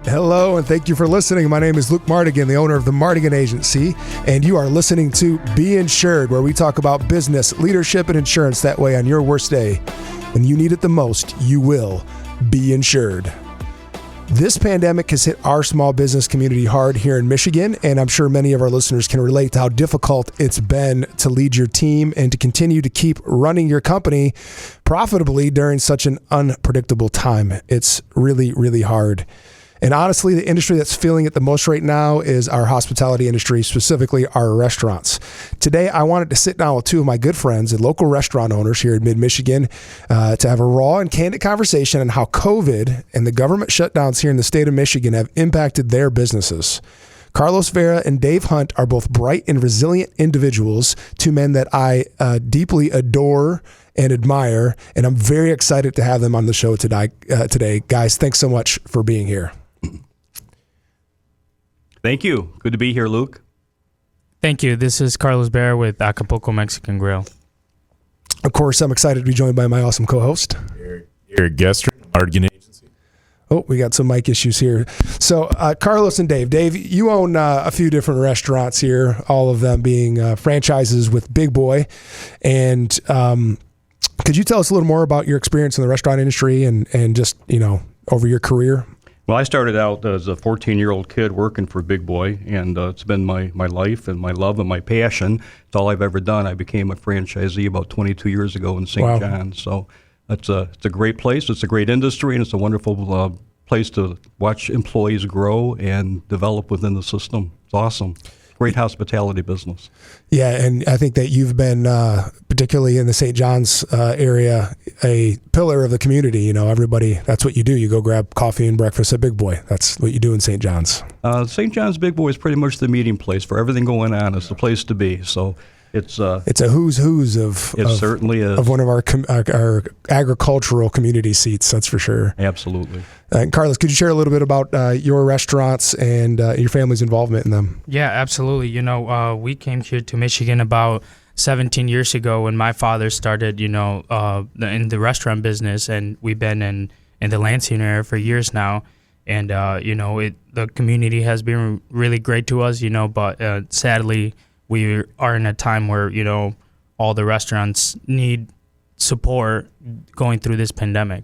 Hello, and thank you for listening. My name is Luke Mardigian, the owner of the Mardigian Agency, and you are listening to Be Insured, where we talk about business, leadership, and insurance. That way, on your worst day, when you need it the most, you will be insured. This pandemic has hit our small business community hard here in Michigan, and I'm sure many of our listeners can relate to how difficult it's been to lead your team and to continue to keep running your company profitably during such an unpredictable time. It's really, really hard. And honestly, the industry that's feeling it the most right now is our hospitality industry, specifically our restaurants. Today, I wanted to sit down with two of my good friends and local restaurant owners here in mid-Michigan to have a raw and candid conversation on how COVID and the government shutdowns here in the state of Michigan have impacted their businesses. Carlos Vera and Dave Hunt are both bright and resilient individuals, two men that I deeply adore and admire, and I'm very excited to have them on the show today. Guys, thanks so much for being here. Thank you. Good to be here, Luke. Thank you. This is Carlos Vera with Acapulco Mexican Grill. Of course, I'm excited to be joined by my awesome co-host, Eric Gester, Mardigian Agency. Oh, we got some mic issues here. So, Carlos and Dave. Dave, you own a few different restaurants here, all of them being franchises with Big Boy. And could you tell us a little more about your experience in the restaurant industry and just, over your career? Well, I started out as a 14-year-old kid working for Big Boy, and it's been my life and my love and my passion. It's all I've ever done. I became a franchisee about 22 years ago in St. John's. So it's a great place. It's a great industry, and it's a wonderful place to watch employees grow and develop within the system. It's awesome. Great hospitality business. Yeah, and I think that you've been, particularly in the St. John's area, a pillar of the community. Everybody, that's what you do. You go grab coffee and breakfast at Big Boy. That's what you do in St. John's. St. John's Big Boy is pretty much the meeting place for everything going on. It's the place to be. So it's a who's of certainly is. Of one of our agricultural community seats. That's for sure. Absolutely. Carlos, could you share a little bit about your restaurants and your family's involvement in them? Yeah, absolutely. We came here to Michigan about 17 years ago when my father started, in the restaurant business, and we've been in the Lansing area for years now. And, the community has been really great to us, but sadly, we are in a time where, all the restaurants need support going through this pandemic.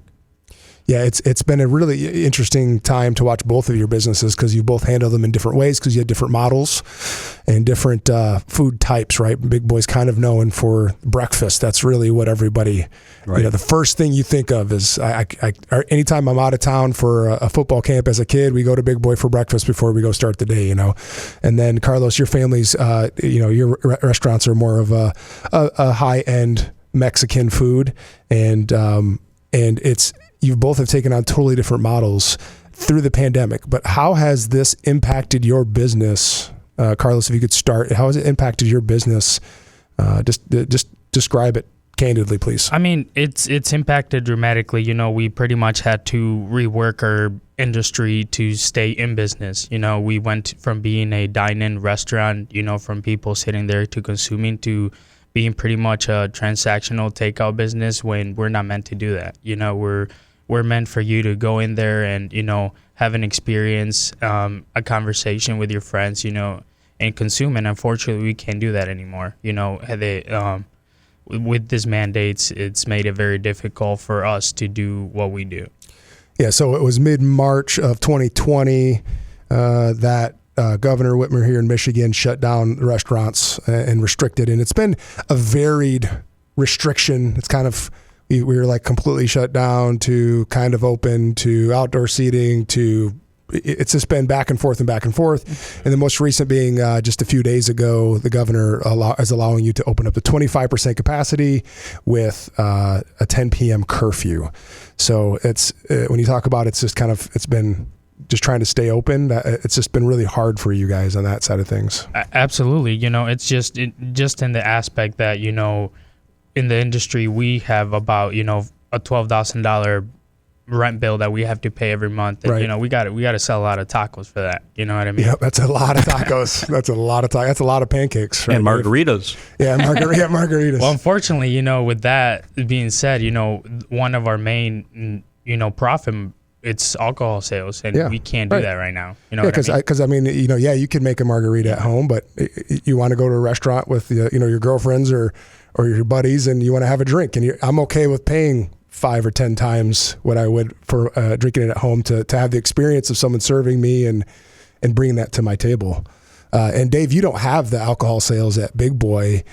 Yeah, it's been a really interesting time to watch both of your businesses because you both handle them in different ways because you have different models and different food types, right? Big Boy's kind of known for breakfast. That's really what everybody, right. The first thing you think of is anytime I'm out of town for a football camp as a kid, we go to Big Boy for breakfast before we go start the day, And then Carlos, your family's, your restaurants are more of a high-end Mexican food, and it's. You both have taken on totally different models through the pandemic, but how has this impacted your business? Carlos, if you could start, how has it impacted your business? Just describe it candidly, please. I mean, it's impacted dramatically. We pretty much had to rework our industry to stay in business. We went from being a dine-in restaurant, from people sitting there to consuming to being pretty much a transactional takeout business when we're not meant to do that. We're meant for you to go in there and, have an experience, a conversation with your friends, and consume. And unfortunately, we can't do that anymore. With these mandates, it's made it very difficult for us to do what we do. Yeah, so it was mid-March of 2020 that Governor Whitmer here in Michigan shut down restaurants and restricted. And it's been a varied restriction. It's kind of... We were like completely shut down to kind of open to outdoor seating to it's just been back and forth. And the most recent being just a few days ago, the governor is allowing you to open up to 25% capacity with a 10 p.m. curfew. So it's when you talk about it's been just trying to stay open. It's just been really hard for you guys on that side of things. Absolutely. It's just in the aspect that, in the industry, we have about, a $12,000 rent bill that we have to pay every month. And, right. we got to sell a lot of tacos for that. You know what I mean? Yeah, that's a lot of tacos. That's a lot of pancakes. Right? And margaritas. Yeah, margaritas. Well, unfortunately, with that being said, one of our main, profit it's alcohol sales, and we can't do that right now. You know, because I mean, you can make a margarita at home, but you want to go to a restaurant with your girlfriends or your buddies, and you want to have a drink, and I'm okay with paying 5 or 10 times what I would for drinking it at home to have the experience of someone serving me and bringing that to my table. And Dave, you don't have the alcohol sales at Big Boy.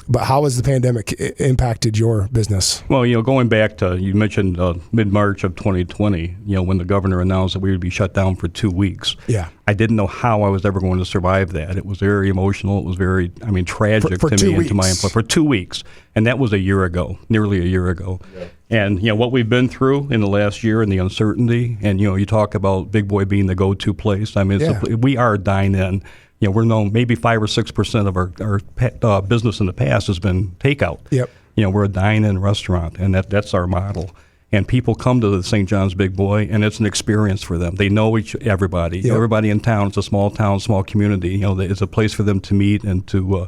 But how has the pandemic impacted your business? Well, going back to, you mentioned mid-March of 2020, when the governor announced that we would be shut down for 2 weeks. Yeah. I didn't know how I was ever going to survive that. It was very emotional. It was very, tragic for to me weeks. and to my employee. For 2 weeks. And that was nearly a year ago. Yeah. And, what we've been through in the last year and the uncertainty, and, you talk about Big Boy being the go-to place. I mean, we are dine-in. We're known, maybe 5 or 6% of our business in the past has been takeout. Yep. We're a dine-in restaurant, and that's our model. And people come to the St. John's Big Boy, and it's an experience for them. They know everybody. Yep. Everybody in town. It's a small town, small community. It's a place for them to meet and to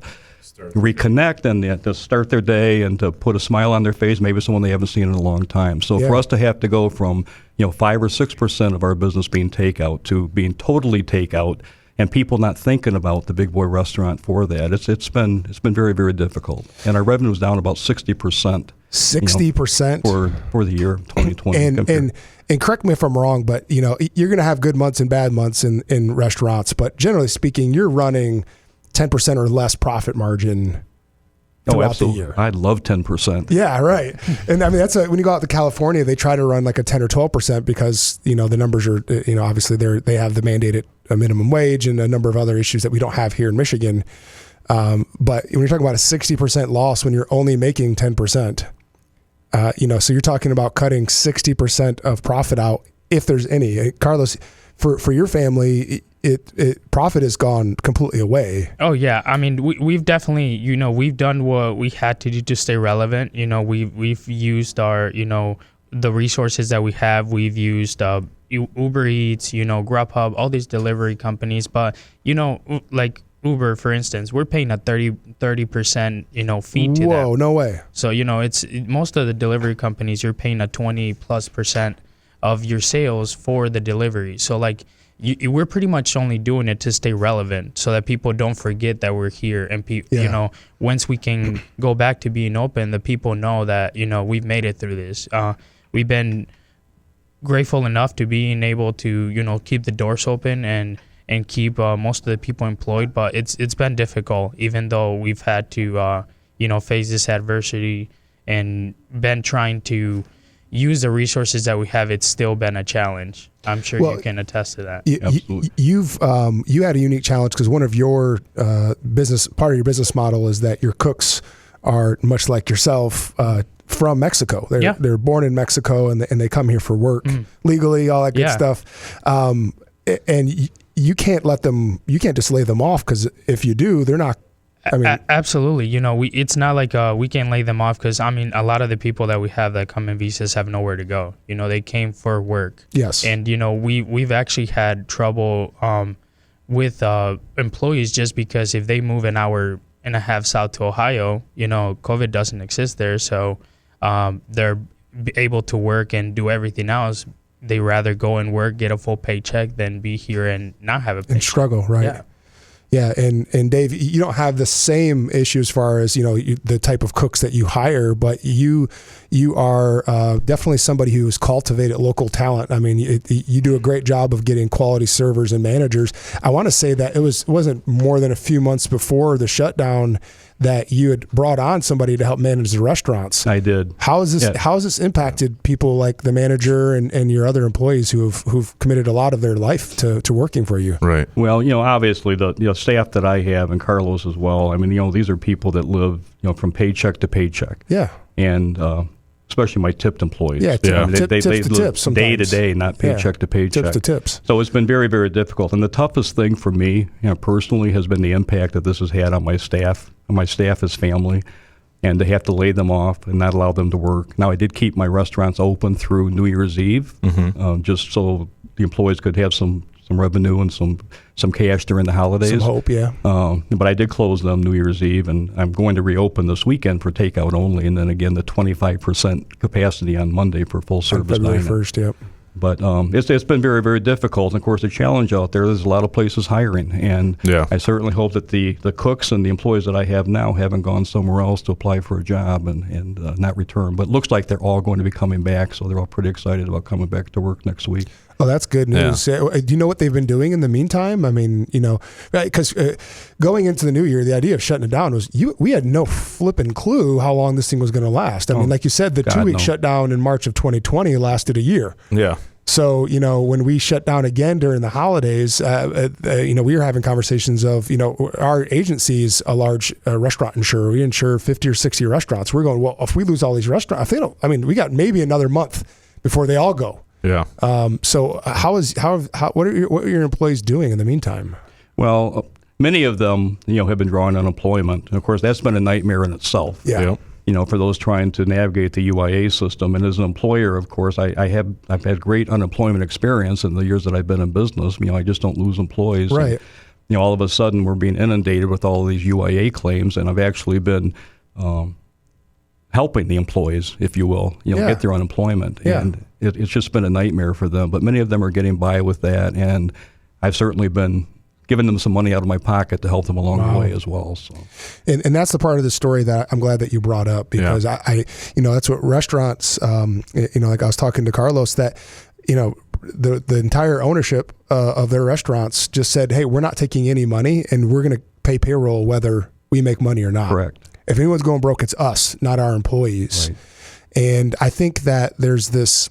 reconnect and to start their day and to put a smile on their face, maybe someone they haven't seen in a long time. So for us to have to go from 5 or 6% of our business being takeout to being totally takeout, and people not thinking about the Big Boy restaurant for that, it's been very, very difficult. And our revenue is down about 60%. 60% for the year 2020. And correct me if I'm wrong, but you're going to have good months and bad months in restaurants. But generally speaking, you're running 10% or less profit margin throughout the year. I'd love 10%. Yeah, right. And I mean, when you go out to California, they try to run like a 10 or 12% because, the numbers are, obviously they have the mandated minimum wage and a number of other issues that we don't have here in Michigan. But when you're talking about a 60% loss when you're only making 10%, so you're talking about cutting 60% of profit out if there's any. Carlos, for your family, profit has gone completely away. Oh yeah, I mean we've definitely we've done what we had to do to stay relevant. We've used our the resources that we have. We've used Uber Eats, Grubhub, all these delivery companies. But like Uber, for instance, we're paying a 30% fee to them. Whoa, no way. So it's most of the delivery companies, you're paying a 20+% of your sales for the delivery. So like we're pretty much only doing it to stay relevant so that people don't forget that we're here. And once we can go back to being open, the people know that we've made it through this. We've been grateful enough to being able to keep the doors open and keep most of the people employed, but it's been difficult, even though we've had to face this adversity and been trying to use the resources that we have. It's still been a challenge. I'm sure you can attest to that. Absolutely. You had a unique challenge because one of your part of your business model is that your cooks are much like yourself from Mexico. They're born in Mexico and they come here for work legally, all that good stuff. And you can't just lay them off, because if you do, they're not. I mean, absolutely. It's not like we can lay them off, because a lot of the people that we have that come in visas have nowhere to go. They came for work. Yes. And we've actually had trouble with employees, just because if they move an hour and a half south to Ohio, COVID doesn't exist there, so they're able to work and do everything else. They rather go and work, get a full paycheck, than be here and not have a paycheck. And struggle, right? Yeah. Yeah, and Dave, you don't have the same issue as far as the type of cooks that you hire, but you are definitely somebody who has cultivated local talent. I mean, you do a great job of getting quality servers and managers. I want to say that it wasn't more than a few months before the shutdown that you had brought on somebody to help manage the restaurants. I did. How has this impacted people like the manager and your other employees who've committed a lot of their life to working for you? Right. Well, obviously the staff that I have, and Carlos as well, I mean, these are people that live, from paycheck to paycheck. Yeah. And especially my tipped employees. Yeah, they tips live to tips sometimes. day to day, not paycheck to paycheck. Tips to tips. So it's been very, very difficult. And the toughest thing for me, personally, has been the impact that this has had on my staff. My staff is family, and they have to lay them off and not allow them to work. Now, I did keep my restaurants open through New Year's Eve, just so the employees could have some revenue and some cash during the holidays. Some hope, yeah. But I did close them New Year's Eve, and I'm going to reopen this weekend for takeout only, and then again the 25% capacity on Monday for full service dining. February 1st, yep. But it's been very, very difficult. And of course, the challenge out there's a lot of places hiring. And I certainly hope that the cooks and the employees that I have now haven't gone somewhere else to apply for a job and not return. But it looks like they're all going to be coming back, so they're all pretty excited about coming back to work next week. Oh, that's good news. Do you know what they've been doing in the meantime? I mean, because going into the new year, the idea of shutting it down was we had no flipping clue how long this thing was going to last. I mean, like you said, the 2-week shutdown in March of 2020 lasted a year. Yeah. So, when we shut down again during the holidays, we were having conversations of, our agency is a large restaurant insurer. We insure 50 or 60 restaurants. We're going, well, if we lose all these restaurants, we got maybe another month before they all go. Yeah. So what are your employees doing in the meantime? Well, many of them, have been drawing unemployment. And of course, that's been a nightmare in itself. Yeah. For those trying to navigate the UIA system. And as an employer, of course, I've had great unemployment experience in the years that I've been in business. I just don't lose employees. Right. And, all of a sudden we're being inundated with all of these UIA claims, and I've actually been helping the employees, if you will, get their unemployment. Yeah. And it's just been a nightmare for them. But many of them are getting by with that, and I've certainly been giving them some money out of my pocket to help them along the way as well. So, and that's the part of the story that I'm glad that you brought up, because I that's what restaurants, like I was talking to Carlos, that, the entire ownership of their restaurants just said, hey, we're not taking any money and we're going to pay payroll whether we make money or not. Correct. If anyone's going broke, it's us, not our employees. Right. And I think that there's this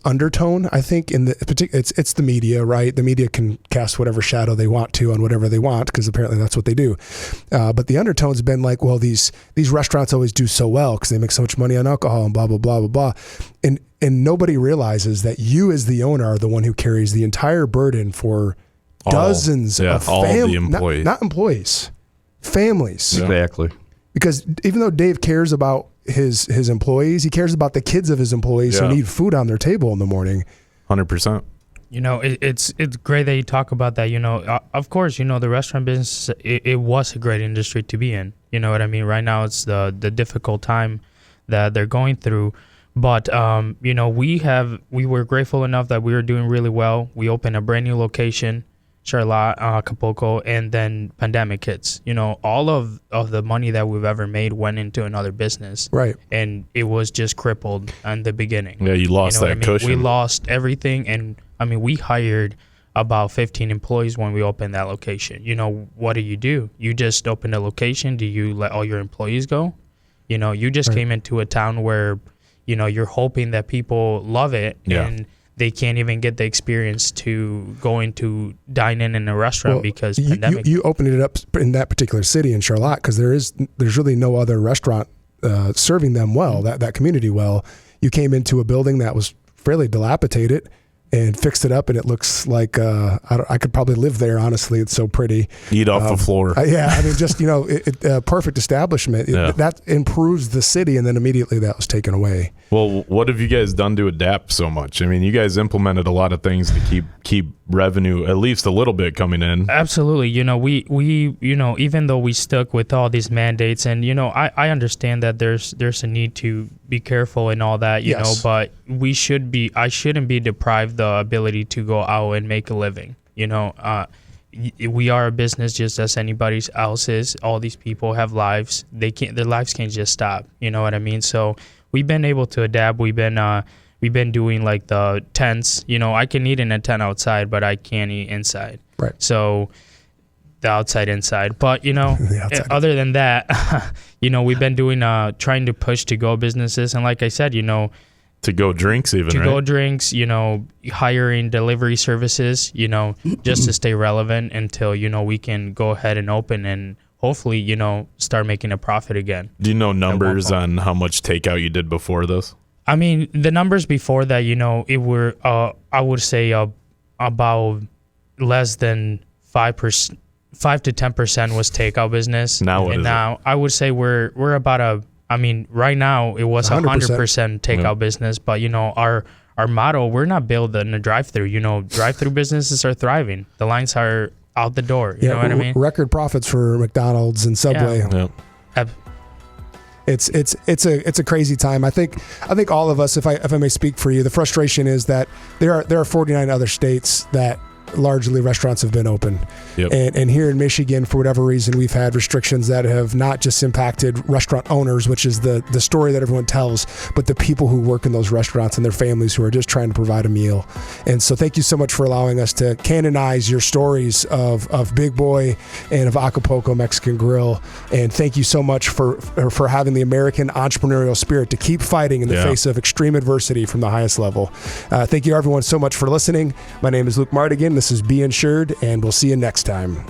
undertone, I think, in the it's the media, right? The media can cast whatever shadow they want to on whatever they want, because apparently that's what they do. But the undertone's been like, well, these restaurants always do so well because they make so much money on alcohol and blah, blah, blah, blah, blah. And nobody realizes that you as the owner are the one who carries the entire burden for dozens of all the employees. Not employees, families. Exactly. Because even though Dave cares about his employees, he cares about the kids of his employees who need food on their table in the morning. 100%. It's great that you talk about that. Of course, the restaurant business, it was a great industry to be in. You know what I mean? Right now, it's the difficult time that they're going through. But, we were grateful enough that we were doing really well. We opened a brand new location, Charlotte, Acapulco, and then pandemic hits. All of the money that we've ever made went into another business. Right. And it was just crippled in the beginning. Yeah, you lost that cushion. We lost everything. And, we hired about 15 employees when we opened that location. What do? You just open a location. Do you let all your employees go? You just came into a town where, you're hoping that people love it. Yeah. And they can't even get the experience to going to dine in a restaurant because pandemic. You opened it up in that particular city in Charlotte because there's really no other restaurant serving them well, that community well. You came into a building that was fairly dilapidated and fixed it up, and it looks like I could probably live there. Honestly, it's so pretty. Eat off the floor. Just perfect establishment. That improves the city, and then immediately that was taken away. Well, what have you guys done to adapt so much? You guys implemented a lot of things to keep revenue at least a little bit coming in. Absolutely. We even though we stuck with all these mandates, and I understand that there's a need to be careful and all that, yes. But I shouldn't be deprived the ability to go out and make a living. We are a business just as anybody else is. All these people have lives. Their lives can't just stop. You know what I mean? So we've been able to adapt. We've been doing like the tents. I can eat in a tent outside, but I can't eat inside. Right. So the outside, inside. But, other than that, we've been doing, trying to push to-go businesses. And like I said, to-go drinks even, to-go drinks, hiring delivery services, just to stay relevant until, we can go ahead and open and hopefully, start making a profit again. Do you know numbers on how much takeout you did before this? The numbers before that, it were, I would say about less than 5% 5 to 10% was takeout business. Now now I would say we're about right now it was 100% takeout business, but our motto, we're not built in a drive-through. Drive-through businesses are thriving. The lines are out the door. You know what I mean? Record profits for McDonald's and Subway. Yeah. it's a crazy time. I think all of us, if I may speak for you, the frustration is that there are 49 other states that largely restaurants have been open. Yep. And here in Michigan, for whatever reason, we've had restrictions that have not just impacted restaurant owners, which is the story that everyone tells, but the people who work in those restaurants and their families who are just trying to provide a meal. And so thank you so much for allowing us to canonize your stories of Big Boy and of Acapulco Mexican Grill. And thank you so much for having the American entrepreneurial spirit to keep fighting in the face of extreme adversity from the highest level. Thank you everyone so much for listening. My name is Luke Mardigian. This is Be Insured, and we'll see you next time.